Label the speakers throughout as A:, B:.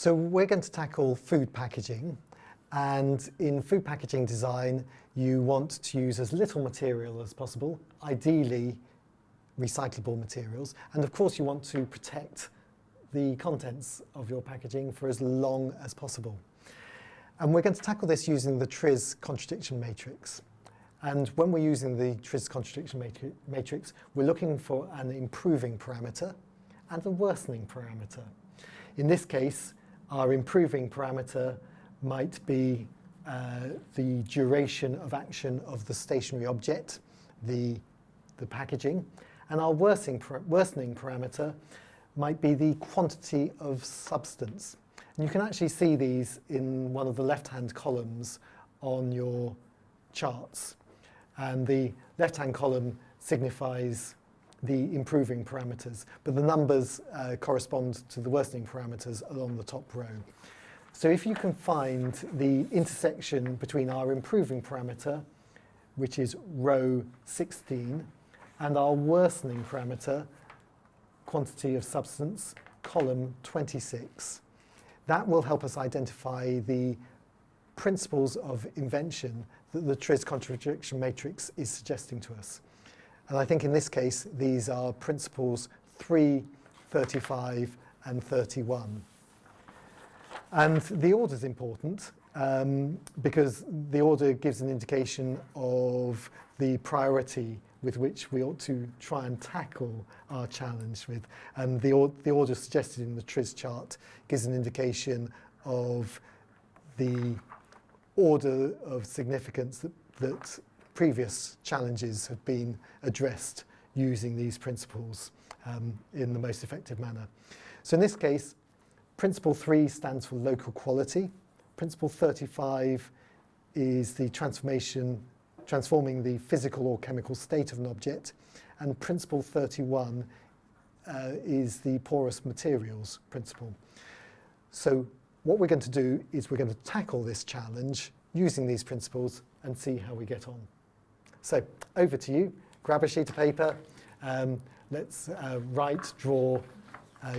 A: So we're going to tackle food packaging, and in food packaging design you want to use as little material as possible, ideally recyclable materials, and of course you want to protect the contents of your packaging for as long as possible. And we're going to tackle this using the TRIZ contradiction matrix. And when we're using the TRIZ contradiction matrix, we're looking for an improving parameter and a worsening parameter. In this case, our improving parameter might be the duration of action of the stationary object, the packaging, and our worsening parameter might be the quantity of substance. And you can actually see these in one of the left-hand columns on your charts. And the left-hand column signifies the improving parameters, but the numbers correspond to the worsening parameters along the top row. So if you can find the intersection between our improving parameter, which is row 16, and our worsening parameter, quantity of substance, column 26, that will help us identify the principles of invention that the TRIZ contradiction matrix is suggesting to us. And I think in this case, these are principles 3, 35, and 31. And the order is important because the order gives an indication of the priority with which we ought to try and tackle our challenge with. And the order suggested in the TRIZ chart gives an indication of the order of significance that previous challenges have been addressed using these principles in the most effective manner. So in this case, Principle 3 stands for local quality. Principle 35 is the transforming the physical or chemical state of an object. And Principle 31 is the porous materials principle. So what we're going to do is we're going to tackle this challenge using these principles and see how we get on. So over to you. Grab a sheet of paper. Let's draw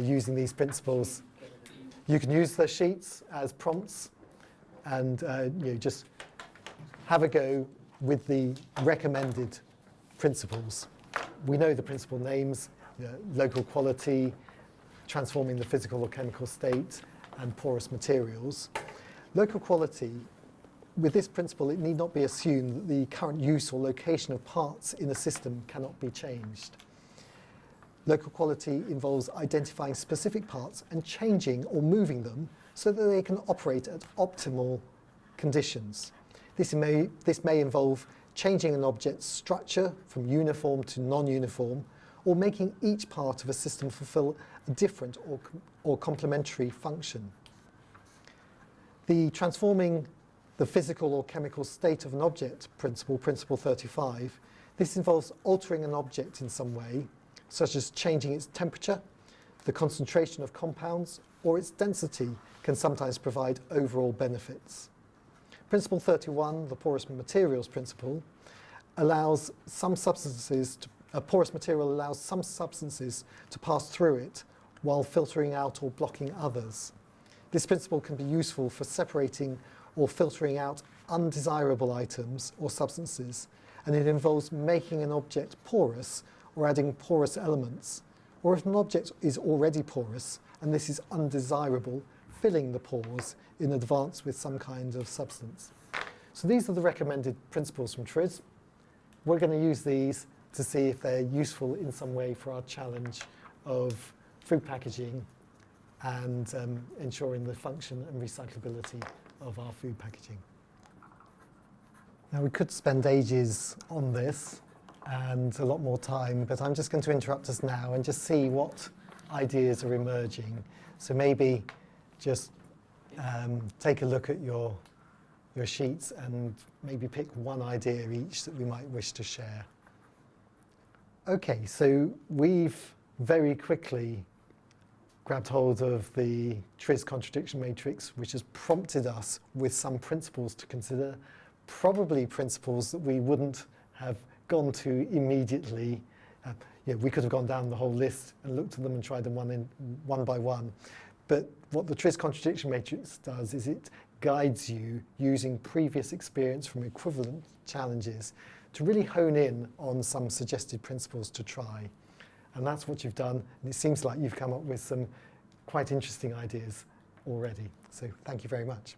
A: using these principles. You can use the sheets as prompts and just have a go with the recommended principles. We know the principle names, local quality, transforming the physical or chemical state, and porous materials. Local quality, with this principle, it need not be assumed that the current use or location of parts in a system cannot be changed. Local quality involves identifying specific parts and changing or moving them so that they can operate at optimal conditions. This may involve changing an object's structure from uniform to non-uniform, or making each part of a system fulfill a different or complementary function. The transforming the physical or chemical state of an object principle, Principle 35, this involves altering an object in some way, such as changing its temperature, the concentration of compounds, or its density can sometimes provide overall benefits. Principle 31, the porous materials principle, allows some substances a porous material allows some substances to pass through it while filtering out or blocking others. This principle can be useful for separating or filtering out undesirable items or substances, and it involves making an object porous or adding porous elements, or if an object is already porous and this is undesirable, filling the pores in advance with some kind of substance. So these are the recommended principles from TRIZ. We're going to use these to see if they're useful in some way for our challenge of food packaging and ensuring the function and recyclability of our food packaging. Now we could spend ages on this and a lot more time, but I'm just going to interrupt us now and just see what ideas are emerging. So maybe just take a look at your sheets and maybe pick one idea each that we might wish to share. Okay, so we've very quickly grabbed hold of the TRIZ contradiction matrix, which has prompted us with some principles to consider, probably principles that we wouldn't have gone to immediately. We could have gone down the whole list and looked at them and tried them one by one. But what the TRIZ contradiction matrix does is it guides you using previous experience from equivalent challenges to really hone in on some suggested principles to try. And that's what you've done, and it seems like you've come up with some quite interesting ideas already. So thank you very much.